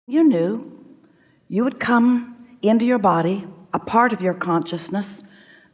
You knew you would come into your body, a part of your consciousness,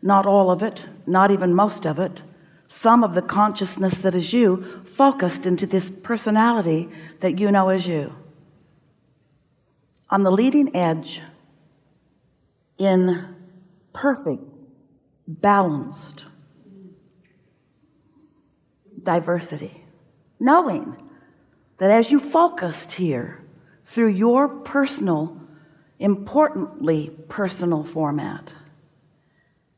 not all of it, not even most of it, some of the consciousness that is you focused into this personality that you know as you. On the leading edge, in perfect, balanced diversity, knowing that as you focused here through your personal, importantly personal format,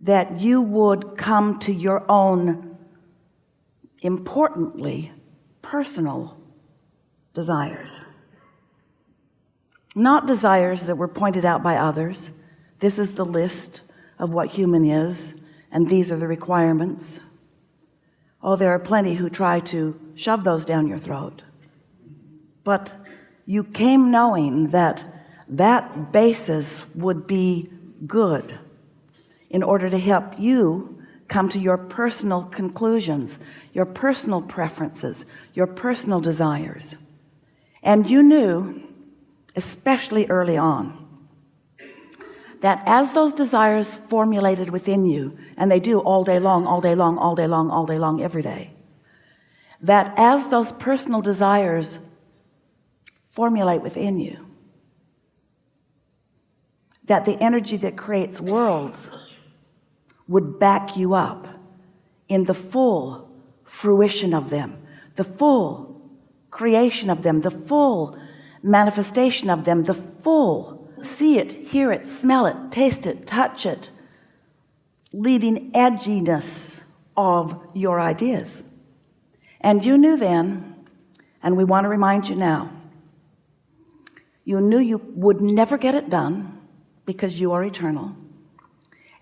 that you would come to your own importantly personal desires, not desires that were pointed out by others. This is the list of what human is, and these are the requirements. Oh, there are plenty who try to shove those down your throat, but you came knowing that that basis would be good in order to help you come to your personal conclusions, your personal preferences, your personal desires. And you knew, especially early on, that as those desires formulated within you, and they do all day long, all day long, all day long, all day long, every day, that as those personal desires formulate within you, that the energy that creates worlds would back you up in the full fruition of them, the full creation of them, the full manifestation of them, the full see it, hear it, smell it, taste it, touch it, leading edginess of your ideas. And you knew then, and we want to remind you now, you knew you would never get it done because you are eternal,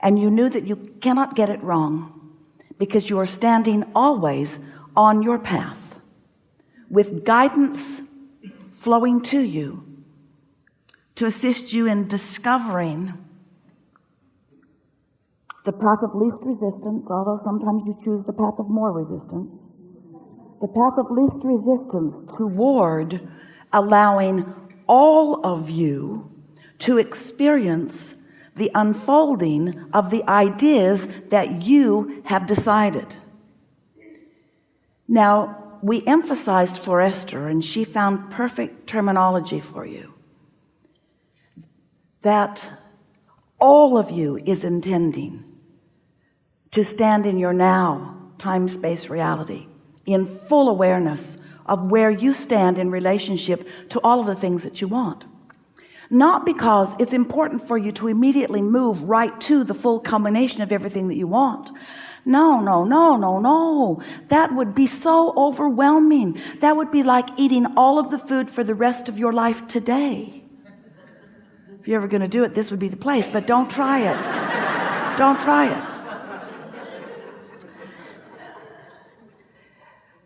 and you knew that you cannot get it wrong because you are standing always on your path with guidance flowing to you to assist you in discovering the path of least resistance, although sometimes you choose the path of more resistance, the path of least resistance toward allowing all of you to experience the unfolding of the ideas that you have decided. Now, we emphasized for Esther, and she found perfect terminology for you, that all of you is intending to stand in your now time-space reality in full awareness of where you stand in relationship to all of the things that you want. Not because it's important for you to immediately move right to the full combination of everything that you want. No, no, no, no, no. That would be so overwhelming. That would be like eating all of the food for the rest of your life today. If you're ever going to do it, this would be the place, but don't try it. Don't try it.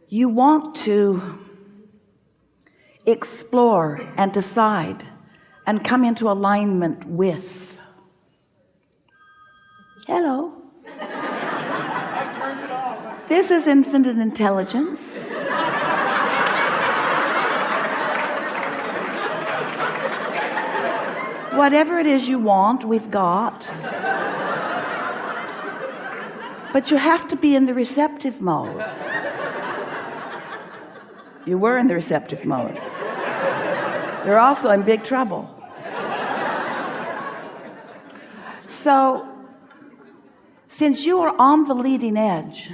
You want to explore and decide and come into alignment with. Hello. This is infinite intelligence. Whatever it is you want, we've got. But you have to be in the receptive mode. You were in the receptive mode. You're also in big trouble. So, since you are on the leading edge,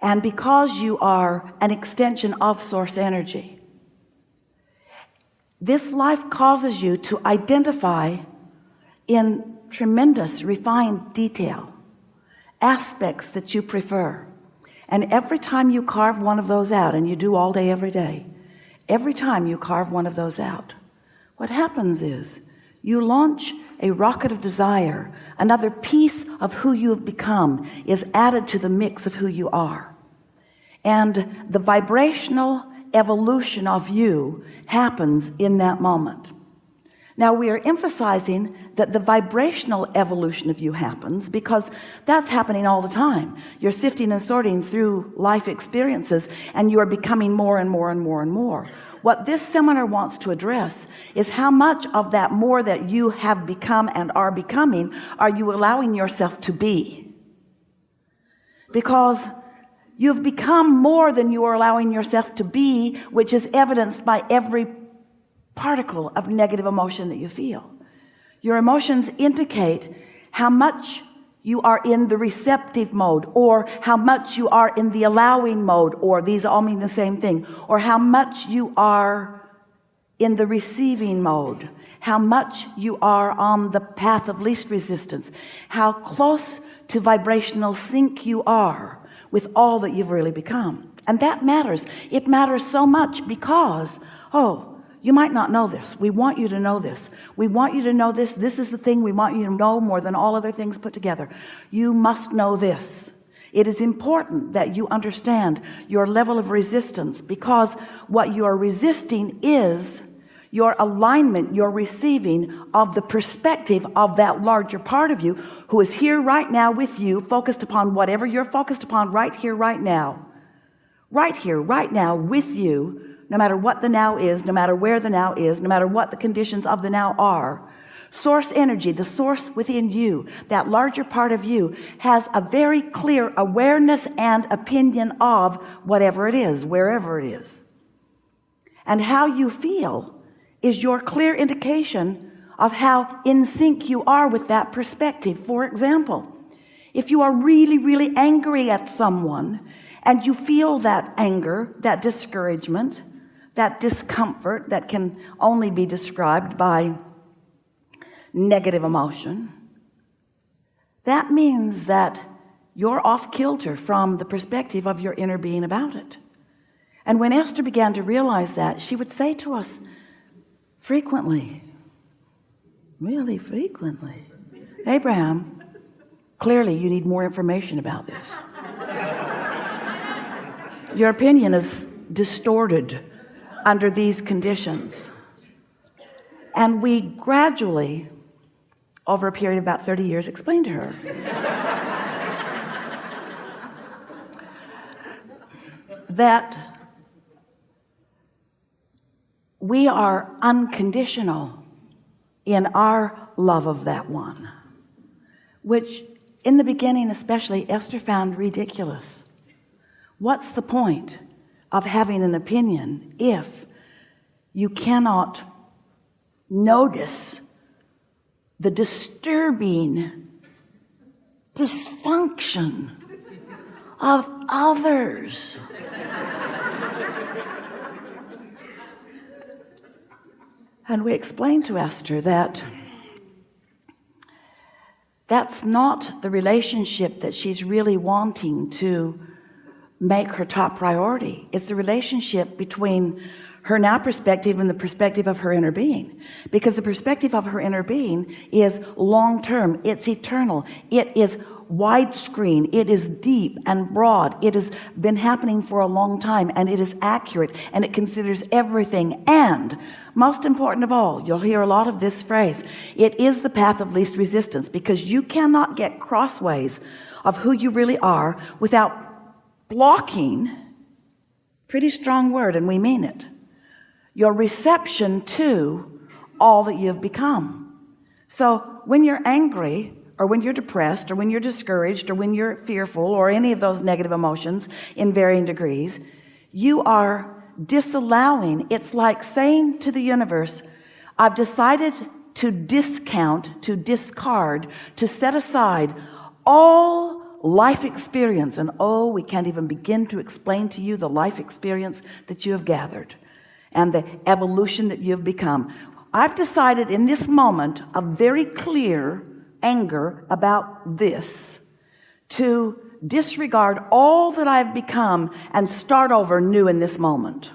and because you are an extension of source energy, this life causes you to identify in tremendous refined detail aspects that you prefer. And every time you carve one of those out, and you do all day every day, every time you carve one of those out, what happens is you launch a rocket of desire. Another piece of who you have become is added to the mix of who you are, and the vibrational evolution of you happens in that moment. Now, we are emphasizing that the vibrational evolution of you happens because that's happening all the time. You're sifting and sorting through life experiences, and you are becoming more and more and more and more. What this seminar wants to address is how much of that more that you have become and are becoming are you allowing yourself to be? Because you've become more than you are allowing yourself to be, which is evidenced by every particle of negative emotion that you feel. Your emotions indicate how much you are in the receptive mode, or how much you are in the allowing mode, or these all mean the same thing, or how much you are in the receiving mode, how much you are on the path of least resistance, how close to vibrational sync you are with all that you've really become. And that matters. It matters so much because, you might not know this. We want you to know this. We want you to know this. This is the thing we want you to know more than all other things put together. You must know this. It is important that you understand your level of resistance, because what you are resisting is your alignment, your receiving of the perspective of that larger part of you who is here right now with you, focused upon whatever you're focused upon right here, right now. Right here, right now with you. No matter what the now is, no matter where the now is, no matter what the conditions of the now are, source energy, the source within you, that larger part of you, has a very clear awareness and opinion of whatever it is, wherever it is. And how you feel is your clear indication of how in sync you are with that perspective. For example, if you are really, really angry at someone, and you feel that anger, that discouragement, that discomfort that can only be described by negative emotion, that means that you're off kilter from the perspective of your inner being about it. And when Esther began to realize that, she would say to us frequently, really frequently, Abraham, clearly you need more information about this. Your opinion is distorted under these conditions. And we gradually, over a period of about 30 years, explained to her that we are unconditional in our love of that one, which in the beginning especially Esther found ridiculous. What's the point of having an opinion if you cannot notice the disturbing dysfunction of others? And we explained to Esther that that's not the relationship that she's really wanting to make her top priority. It's the relationship between her now perspective and the perspective of her inner being, because the perspective of her inner being is long-term, it's eternal, it is widescreen, it is deep and broad, it has been happening for a long time, and it is accurate, and it considers everything. And most important of all, you'll hear a lot of this phrase, it is the path of least resistance, because you cannot get crossways of who you really are without blocking, pretty strong word and we mean it, your reception to all that you've become. So when you're angry, or when you're depressed, or when you're discouraged, or when you're fearful, or any of those negative emotions in varying degrees, you are disallowing. It's like saying to the universe, I've decided to discount, to discard, to set aside all life experience. And we can't even begin to explain to you the life experience that you have gathered and the evolution that you have become. I've decided in this moment of very clear anger about this to disregard all that I've become and start over new in this moment.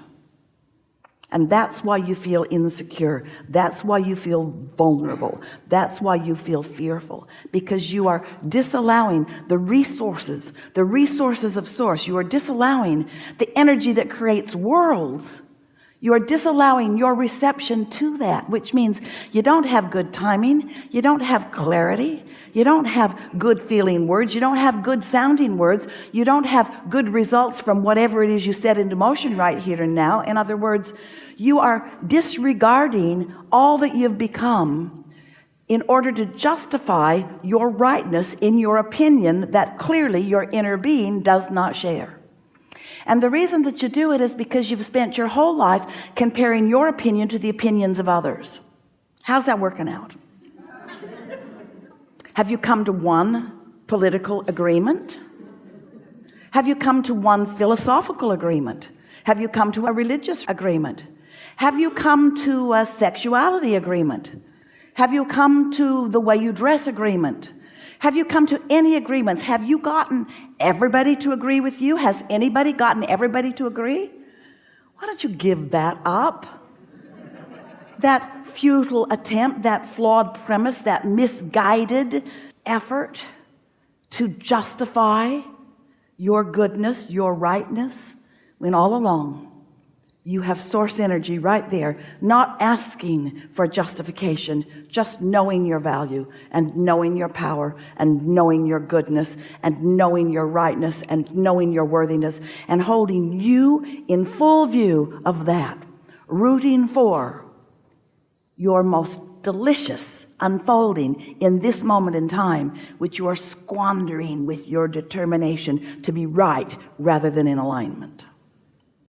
And that's why you feel insecure. That's why you feel vulnerable. That's why you feel fearful, because you are disallowing the resources of source. You are disallowing the energy that creates worlds. You are disallowing your reception to that, which means you don't have good timing, you don't have clarity, you don't have good feeling words, you don't have good sounding words, you don't have good results from whatever it is you set into motion right here and now. In other words, You are disregarding all that you've become in order to justify your rightness in your opinion that clearly your inner being does not share. And the reason that you do it is because you've spent your whole life comparing your opinion to the opinions of others. How's that working out? Have you come to one political agreement? Have you come to one philosophical agreement? Have you come to a religious agreement? Have you come to a sexuality agreement? Have you come to the way you dress agreement? Have you come to any agreements? Have you gotten everybody to agree with you? Has anybody gotten everybody to agree? Why don't you give that up? That futile attempt, that flawed premise, that misguided effort to justify your goodness, your rightness, when all along you have source energy right there, not asking for justification, just knowing your value and knowing your power and knowing your goodness and knowing your rightness and knowing your worthiness, and holding you in full view of that, rooting for your most delicious unfolding in this moment in time, which you are squandering with your determination to be right rather than in alignment.